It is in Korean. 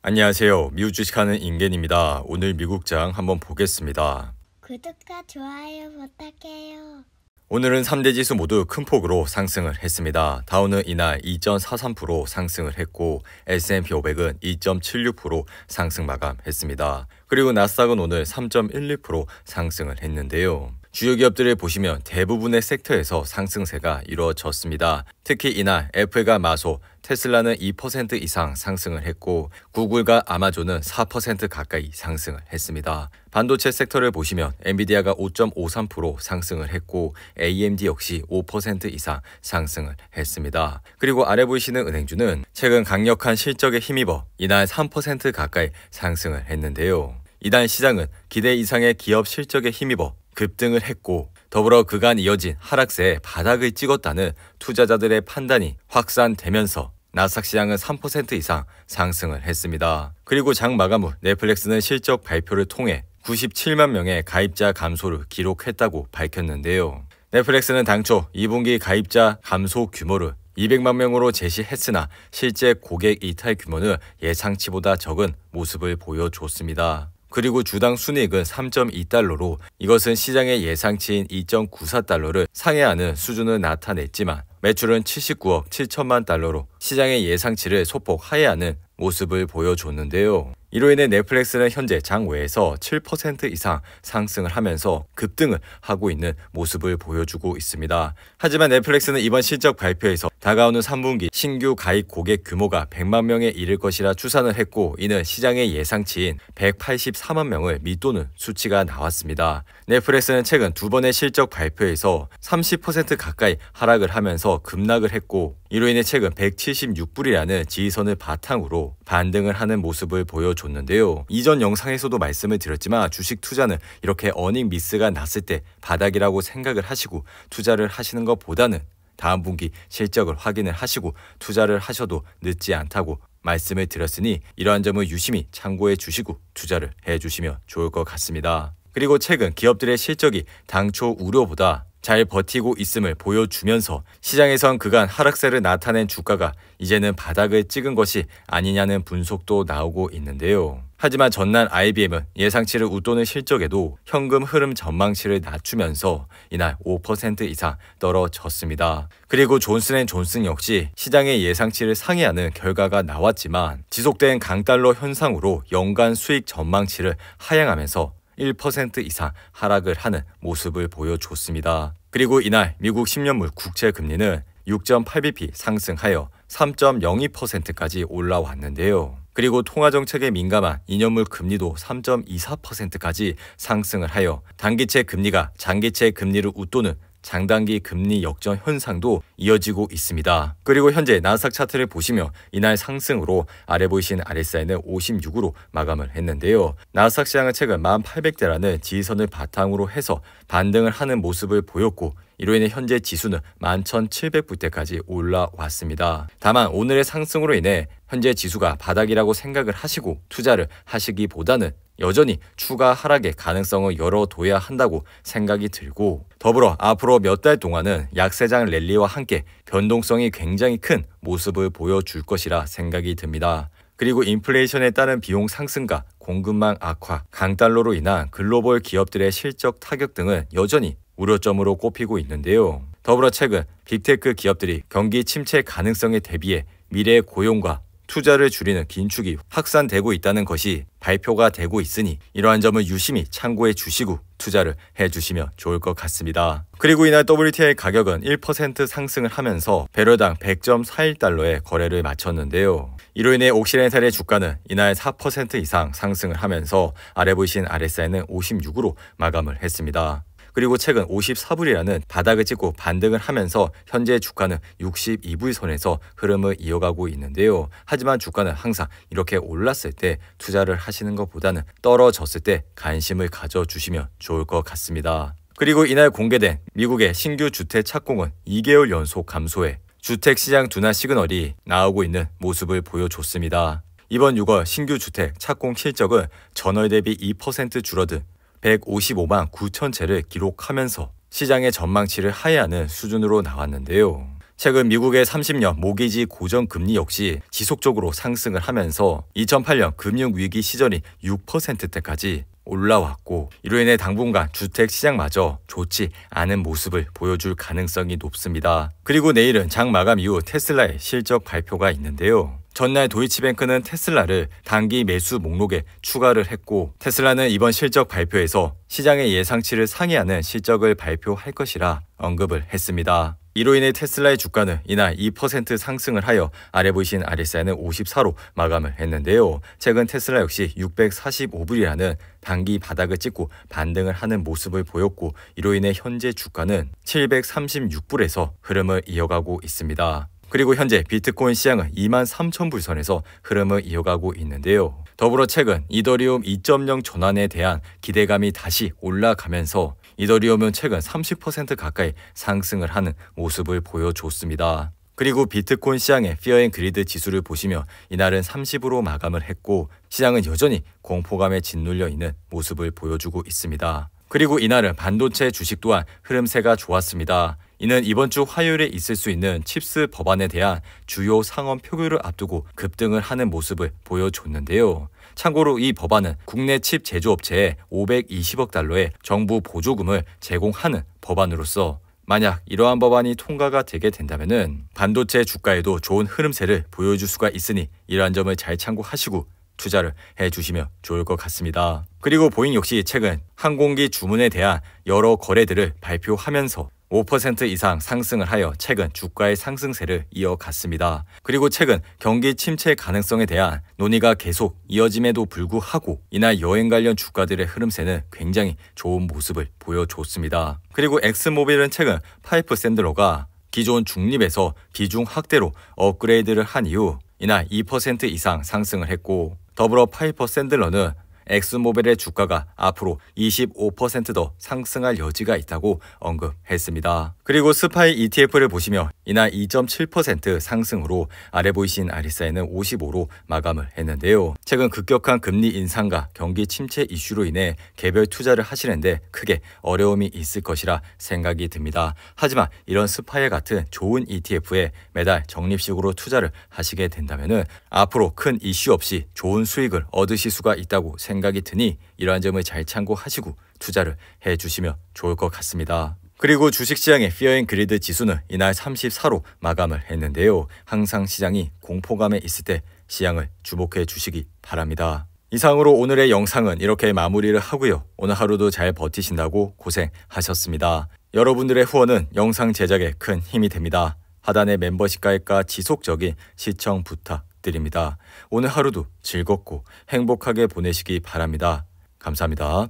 안녕하세요. 미국 주식하는 임겐입니다. 오늘 미국장 한번 보겠습니다. 구독과 좋아요 부탁해요. 오늘은 3대 지수 모두 큰 폭으로 상승을 했습니다. 다우는 이날 2.43% 상승을 했고 S&P 500은 2.76% 상승 마감했습니다. 그리고 나스닥은 오늘 3.12% 상승을 했는데요. 주요 기업들을 보시면 대부분의 섹터에서 상승세가 이루어졌습니다. 특히 이날 애플과 마소, 테슬라는 2% 이상 상승을 했고 구글과 아마존은 4% 가까이 상승을 했습니다. 반도체 섹터를 보시면 엔비디아가 5.53% 상승을 했고 AMD 역시 5% 이상 상승을 했습니다. 그리고 아래 보이시는 은행주는 최근 강력한 실적에 힘입어 이날 3% 가까이 상승을 했는데요. 이날 시장은 기대 이상의 기업 실적에 힘입어 급등을 했고 더불어 그간 이어진 하락세에 바닥을 찍었다는 투자자들의 판단이 확산되면서 나스닥 시장은 3% 이상 상승을 했습니다. 그리고 장 마감 후 넷플릭스는 실적 발표를 통해 97만 명의 가입자 감소를 기록했다고 밝혔는데요. 넷플릭스는 당초 2분기 가입자 감소 규모를 200만 명으로 제시했으나 실제 고객 이탈 규모는 예상치보다 적은 모습을 보여줬습니다. 그리고 주당 순이익은 3.2달러로 이것은 시장의 예상치인 2.94달러를 상회하는 수준을 나타냈지만 매출은 79억 7천만 달러로 시장의 예상치를 소폭 하회하는 모습을 보여줬는데요. 이로 인해 넷플릭스는 현재 장외에서 7% 이상 상승을 하면서 급등을 하고 있는 모습을 보여주고 있습니다. 하지만 넷플릭스는 이번 실적 발표에서 다가오는 3분기 신규 가입 고객 규모가 100만 명에 이를 것이라 추산을 했고 이는 시장의 예상치인 184만 명을 밑도는 수치가 나왔습니다. 넷플릭스는 최근 두 번의 실적 발표에서 30% 가까이 하락을 하면서 급락을 했고 이로 인해 최근 176불이라는 지지선을 바탕으로 반등을 하는 모습을 보여줬는데요. 이전 영상에서도 말씀을 드렸지만 주식 투자는 이렇게 어닝 미스가 났을 때 바닥이라고 생각을 하시고 투자를 하시는 것보다는 다음 분기 실적을 확인을 하시고 투자를 하셔도 늦지 않다고 말씀을 드렸으니 이러한 점을 유심히 참고해 주시고 투자를 해 주시면 좋을 것 같습니다. 그리고 최근 기업들의 실적이 당초 우려보다 잘 버티고 있음을 보여주면서 시장에선 그간 하락세를 나타낸 주가가 이제는 바닥을 찍은 것이 아니냐는 분석도 나오고 있는데요. 하지만 전날 IBM은 예상치를 웃도는 실적에도 현금 흐름 전망치를 낮추면서 이날 5% 이상 떨어졌습니다. 그리고 존슨앤존슨 역시 시장의 예상치를 상회하는 결과가 나왔지만 지속된 강달러 현상으로 연간 수익 전망치를 하향하면서 1% 이상 하락을 하는 모습을 보여줬습니다. 그리고 이날 미국 10년물 국채 금리는 6.8bp 상승하여 3.02%까지 올라왔는데요. 그리고 통화정책에 민감한 2년물 금리도 3.24%까지 상승을 하여 단기채 금리가 장기채 금리를 웃도는 장단기 금리 역전 현상도 이어지고 있습니다. 그리고 현재 나스닥 차트를 보시면 이날 상승으로 아래 보이시는 RSI는 56으로 마감을 했는데요. 나스닥 시장은 최근 1800대라는 지지선을 바탕으로 해서 반등을 하는 모습을 보였고 이로 인해 현재 지수는 11,700불대까지 올라왔습니다. 다만 오늘의 상승으로 인해 현재 지수가 바닥이라고 생각을 하시고 투자를 하시기보다는 여전히 추가 하락의 가능성을 열어둬야 한다고 생각이 들고 더불어 앞으로 몇 달 동안은 약세장 랠리와 함께 변동성이 굉장히 큰 모습을 보여줄 것이라 생각이 듭니다. 그리고 인플레이션에 따른 비용 상승과 공급망 악화, 강달러로 인한 글로벌 기업들의 실적 타격 등은 여전히 우려점으로 꼽히고 있는데요. 더불어 최근 빅테크 기업들이 경기 침체 가능성에 대비해 미래 고용과 투자를 줄이는 긴축이 확산되고 있다는 것이 발표가 되고 있으니 이러한 점을 유심히 참고해 주시고 투자를 해 주시면 좋을 것 같습니다. 그리고 이날 WTI 가격은 1% 상승을 하면서 배럴당 100.41달러에 거래를 마쳤는데요. 이로 인해 옥시덴탈의 주가는 이날 4% 이상 상승을 하면서 아래 보이신 RSI는 56으로 마감을 했습니다. 그리고 최근 54불이라는 바닥을 찍고 반등을 하면서 현재 주가는 62불 선에서 흐름을 이어가고 있는데요. 하지만 주가는 항상 이렇게 올랐을 때 투자를 하시는 것보다는 떨어졌을 때 관심을 가져주시면 좋을 것 같습니다. 그리고 이날 공개된 미국의 신규 주택 착공은 2개월 연속 감소해 주택시장 둔화 시그널이 나오고 있는 모습을 보여줬습니다. 이번 6월 신규 주택 착공 실적은 전월 대비 2% 줄어든 155만 9천 채를 기록하면서 시장의 전망치를 하회하는 수준으로 나왔는데요. 최근 미국의 30년 모기지 고정금리 역시 지속적으로 상승을 하면서 2008년 금융위기 시절인 6%대까지 올라왔고, 이로 인해 당분간 주택시장마저 좋지 않은 모습을 보여줄 가능성이 높습니다. 그리고 내일은 장 마감 이후 테슬라의 실적 발표가 있는데요. 전날 도이치뱅크는 테슬라를 단기 매수 목록에 추가를 했고, 테슬라는 이번 실적 발표에서 시장의 예상치를 상회하는 실적을 발표할 것이라 언급을 했습니다. 이로 인해 테슬라의 주가는 이날 2% 상승을 하여 아래 보이신 RSI는 54로 마감을 했는데요. 최근 테슬라 역시 645불이라는 단기 바닥을 찍고 반등을 하는 모습을 보였고, 이로 인해 현재 주가는 736불에서 흐름을 이어가고 있습니다. 그리고 현재 비트코인 시장은 23,000불 선에서 흐름을 이어가고 있는데요. 더불어 최근 이더리움 2.0 전환에 대한 기대감이 다시 올라가면서 이더리움은 최근 30% 가까이 상승을 하는 모습을 보여줬습니다. 그리고 비트코인 시장의 피어앤그리드 지수를 보시면 이날은 30으로 마감을 했고, 시장은 여전히 공포감에 짓눌려 있는 모습을 보여주고 있습니다. 그리고 이날은 반도체 주식 또한 흐름세가 좋았습니다. 이는 이번 주 화요일에 있을 수 있는 칩스 법안에 대한 주요 상원 표결을 앞두고 급등을 하는 모습을 보여줬는데요. 참고로 이 법안은 국내 칩 제조업체에 520억 달러의 정부 보조금을 제공하는 법안으로서, 만약 이러한 법안이 통과가 되게 된다면 반도체 주가에도 좋은 흐름세를 보여줄 수가 있으니 이러한 점을 잘 참고하시고 투자를 해주시면 좋을 것 같습니다. 그리고 보잉 역시 최근 항공기 주문에 대한 여러 거래들을 발표하면서 5% 이상 상승을 하여 최근 주가의 상승세를 이어갔습니다. 그리고 최근 경기 침체 가능성에 대한 논의가 계속 이어짐에도 불구하고 이날 여행 관련 주가들의 흐름세는 굉장히 좋은 모습을 보여줬습니다. 그리고 엑스모빌은 최근 파이프 샌들러가 기존 중립에서 비중 확대로 업그레이드를 한 이후 이날 2% 이상 상승을 했고, 더불어 파이퍼 샌들러는 엑스모빌의 주가가 앞으로 25% 상승할 여지가 있다고 언급했습니다. 그리고 스파이 ETF를 보시면 이날 2.7% 상승으로 아래 보이신 RSI는 55로 마감을 했는데요. 최근 급격한 금리 인상과 경기 침체 이슈로 인해 개별 투자를 하시는데 크게 어려움이 있을 것이라 생각이 듭니다. 하지만 이런 스파이 같은 좋은 ETF에 매달 적립식으로 투자를 하시게 된다면 앞으로 큰 이슈 없이 좋은 수익을 얻으실 수가 있다고 생각이 드니 이러한 점을 잘 참고하시고 투자를 해주시면 좋을 것 같습니다. 그리고 주식시장의 피어앤그리드 지수는 이날 34로 마감을 했는데요. 항상 시장이 공포감에 있을 때 시장을 주목해 주시기 바랍니다. 이상으로 오늘의 영상은 이렇게 마무리를 하고요. 오늘 하루도 잘 버티신다고 고생하셨습니다. 여러분들의 후원은 영상 제작에 큰 힘이 됩니다. 하단의 멤버십 가입과 지속적인 시청 부탁드립니다. 오늘 하루도 즐겁고 행복하게 보내시기 바랍니다. 감사합니다.